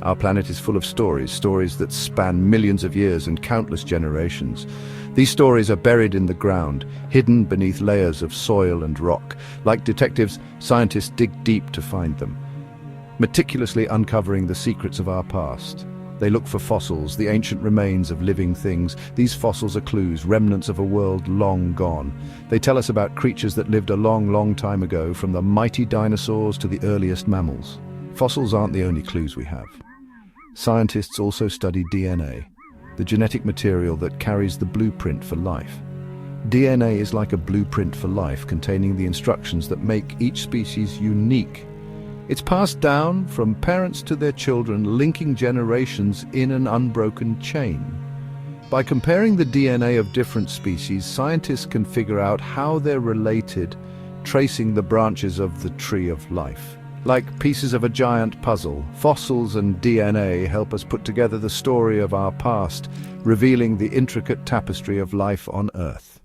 Our planet is full of stories that span millions of years and countless generations. These stories are buried in the ground, hidden beneath layers of soil and rock. Like detectives, scientists dig deep to find them, meticulously uncovering the secrets of our past. They look for fossils, the ancient remains of living things. These fossils are clues, remnants of a world long gone. They tell us about creatures that lived a long, long time ago, from the mighty dinosaurs to the earliest mammals. Fossils aren't the only clues we have. Scientists also study DNA, the genetic material that carries the blueprint for life. DNA is like a blueprint for life, containing the instructions that make each species unique. It's passed down from parents to their children, linking generations in an unbroken chain. By comparing the DNA of different species, scientists can figure out how they're related, tracing the branches of the tree of life. Like pieces of a giant puzzle, fossils and DNA help us put together the story of our past, revealing the intricate tapestry of life on Earth.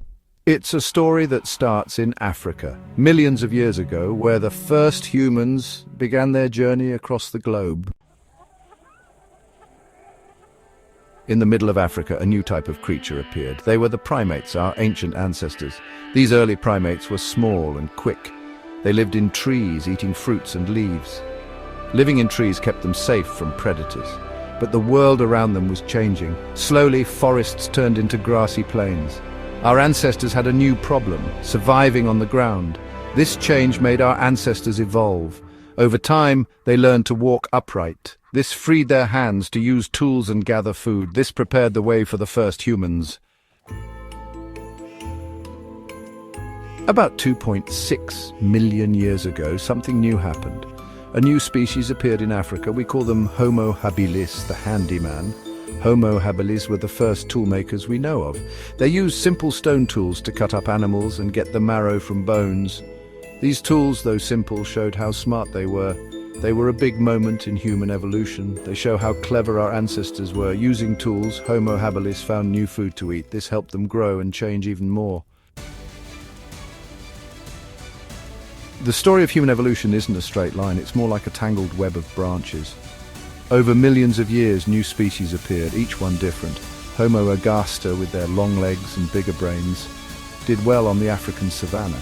It's a story that starts in Africa, millions of years ago, where the first humans began their journey across the globe. In the middle of Africa, a new type of creature appeared. They were the primates, our ancient ancestors. These early primates were small and quick. They lived in trees, eating fruits and leaves. Living in trees kept them safe from predators. But the world around them was changing. Slowly, forests turned into grassy plains. Our ancestors had a new problem, surviving on the ground. This change made our ancestors evolve. Over time, they learned to walk upright. This freed their hands to use tools and gather food. This prepared the way for the first humans. About 2.6 million years ago, something new happened. A new species appeared in Africa. We call them Homo habilis, the handyman. Homo habilis were the first toolmakers we know of. They used simple stone tools to cut up animals and get the marrow from bones. These tools, though simple, showed how smart they were. They were a big moment in human evolution. They show how clever our ancestors were. Using tools, Homo habilis found new food to eat. This helped them grow and change even more. The story of human evolution isn't a straight line. It's more like a tangled web of branches. Over millions of years, new species appeared, each one different. Homo ergaster, with their long legs and bigger brains, did well on the African savanna.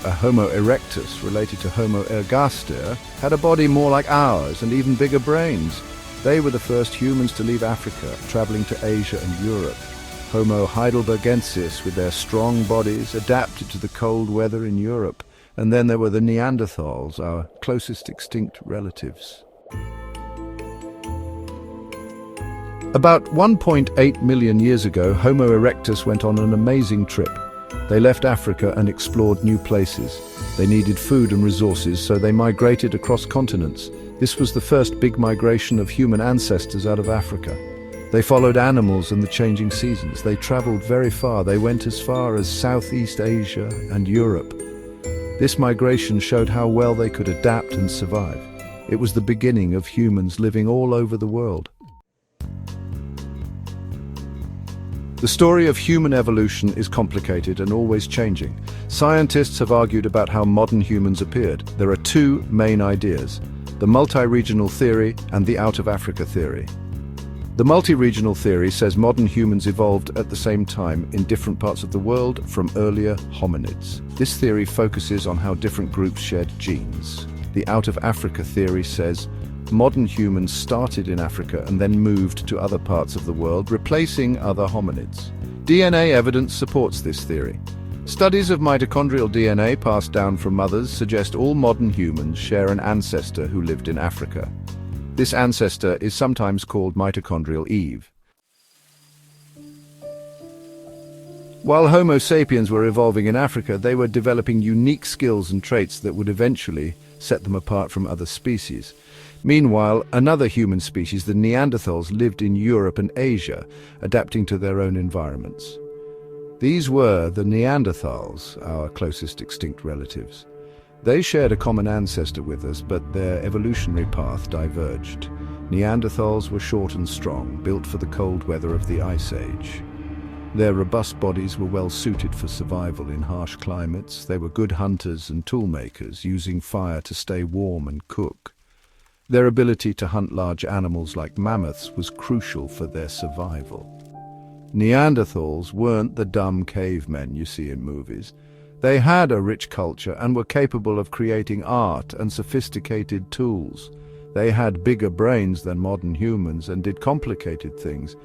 A Homo erectus, related to Homo ergaster, had a body more like ours and even bigger brains. They were the first humans to leave Africa, traveling to Asia and Europe. Homo heidelbergensis, with their strong bodies, adapted to the cold weather in Europe. And then there were the Neanderthals, our closest extinct relatives. About 1.8 million years ago, Homo erectus went on an amazing trip. They left Africa and explored new places. They needed food and resources, so they migrated across continents. This was the first big migration of human ancestors out of Africa. They followed animals and the changing seasons. They traveled very far. They went as far as Southeast Asia and Europe. This migration showed how well they could adapt and survive. It was the beginning of humans living all over the world. The story of human evolution is complicated and always changing. Scientists have argued about how modern humans appeared. There are two main ideas: the multi-regional theory and the out-of-Africa theory. The multi-regional theory says modern humans evolved at the same time in different parts of the world from earlier hominids. This theory focuses on how different groups shared genes. The out-of-Africa theory says modern humans started in Africa and then moved to other parts of the world, replacing other hominids. DNA evidence supports this theory. Studies of mitochondrial DNA passed down from mothers suggest all modern humans share an ancestor who lived in Africa. This ancestor is sometimes called mitochondrial Eve. While Homo sapiens were evolving in Africa, they were developing unique skills and traits that would eventually set them apart from other species. Meanwhile, another human species, the Neanderthals, lived in Europe and Asia, adapting to their own environments. These were the Neanderthals, our closest extinct relatives. They shared a common ancestor with us, but their evolutionary path diverged. Neanderthals were short and strong, built for the cold weather of the Ice Age. Their robust bodies were well suited for survival in harsh climates. They were good hunters and tool makers, using fire to stay warm and cook. Their ability to hunt large animals like mammoths was crucial for their survival. Neanderthals weren't the dumb cavemen you see in movies. They had a rich culture and were capable of creating art and sophisticated tools. They had bigger brains than modern humans and did complicated things.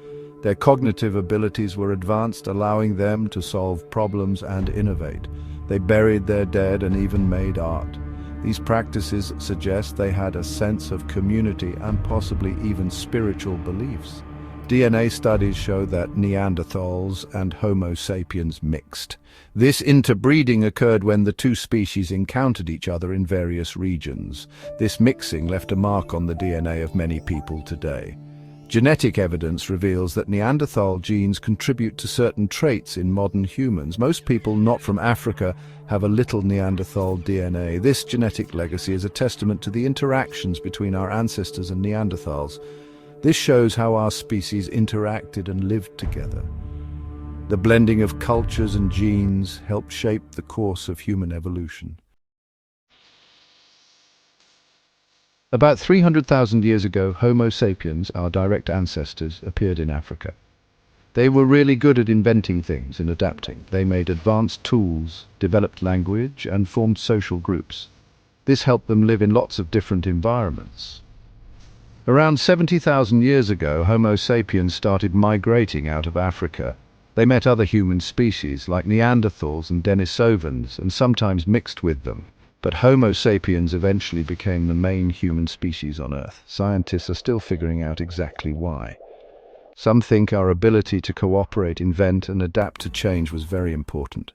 Their cognitive abilities were advanced, allowing them to solve problems and innovate. They buried their dead and even made art. These practices suggest they had a sense of community and possibly even spiritual beliefs. DNA studies show that Neanderthals and Homo sapiens mixed. This interbreeding occurred when the two species encountered each other in various regions. This mixing left a mark on the DNA of many people today. Genetic evidence reveals that Neanderthal genes contribute to certain traits in modern humans. Most people not from Africa have a little Neanderthal DNA. This genetic legacy is a testament to the interactions between our ancestors and Neanderthals. This shows how our species interacted and lived together. The blending of cultures and genes helped shape the course of human evolution. About 300,000 years ago, Homo sapiens, our direct ancestors, appeared in Africa. They were really good at inventing things and adapting. They made advanced tools, developed language, and formed social groups. This helped them live in lots of different environments. Around 70,000 years ago, Homo sapiens started migrating out of Africa. They met other human species like Neanderthals and Denisovans and sometimes mixed with them. But Homo sapiens eventually became the main human species on Earth. Scientists are still figuring out exactly why. Some think our ability to cooperate, invent, and adapt to change was very important.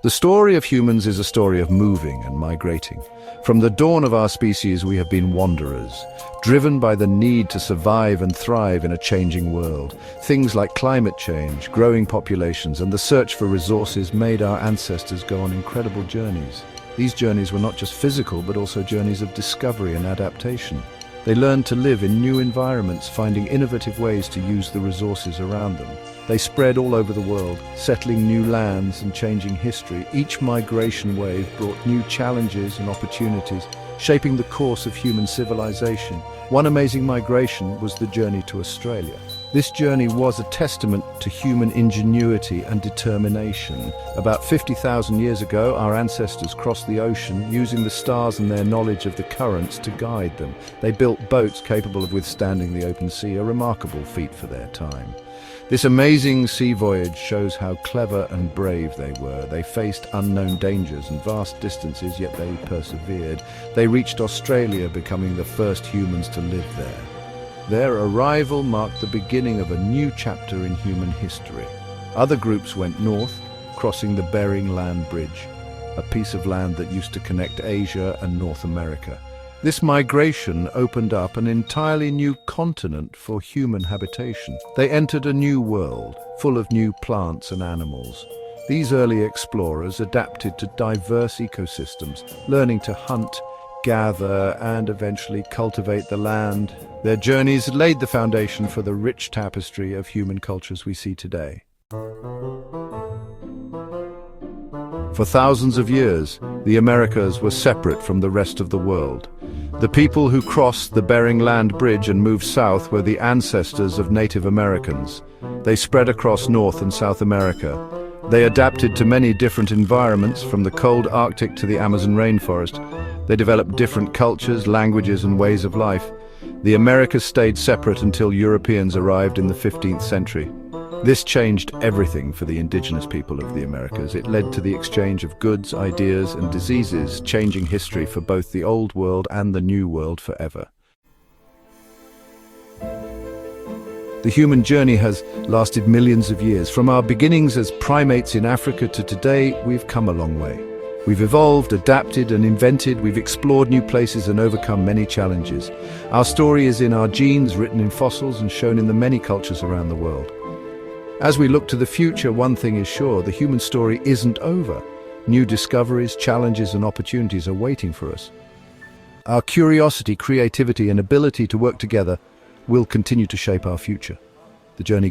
The story of humans is a story of moving and migrating. From the dawn of our species, we have been wanderers, driven by the need to survive and thrive in a changing world. Things like climate change, growing populations, and the search for resources made our ancestors go on incredible journeys. These journeys were not just physical, but also journeys of discovery and adaptation. They learned to live in new environments, finding innovative ways to use the resources around them. They spread all over the world, settling new lands and changing history. Each migration wave brought new challenges and opportunities, shaping the course of human civilization. One amazing migration was the journey to Australia. This journey was a testament to human ingenuity and determination. About 50,000 years ago, our ancestors crossed the ocean, using the stars and their knowledge of the currents to guide them. They built boats capable of withstanding the open sea, a remarkable feat for their time. This amazing sea voyage shows how clever and brave they were. They faced unknown dangers and vast distances, yet they persevered. They reached Australia, becoming the first humans to live there. Their arrival marked the beginning of a new chapter in human history. Other groups went north, crossing the Bering Land Bridge, a piece of land that used to connect Asia and North America. This migration opened up an entirely new continent for human habitation. They entered a new world, full of new plants and animals. These early explorers adapted to diverse ecosystems, learning to hunt, gather, and eventually cultivate the land. Their journeys laid the foundation for the rich tapestry of human cultures we see today. For thousands of years, the Americas were separate from the rest of the world. The people who crossed the Bering Land Bridge and moved south were the ancestors of Native Americans. They spread across North and South America. They adapted to many different environments, from the cold Arctic to the Amazon rainforest. They developed different cultures, languages, and ways of life. The Americas stayed separate until Europeans arrived in the 15th century. This changed everything for the indigenous people of the Americas. It led to the exchange of goods, ideas, and diseases, changing history for both the Old World and the New World forever. The human journey has lasted millions of years. From our beginnings as primates in Africa to today, we've come a long way. We've evolved, adapted, and invented. We've explored new places and overcome many challenges. Our story is in our genes, written in fossils, and shown in the many cultures around the world. As we look to the future, one thing is sure: the human story isn't over. New discoveries, challenges, and opportunities are waiting for us. Our curiosity, creativity, and ability to work together will continue to shape our future. The journey goes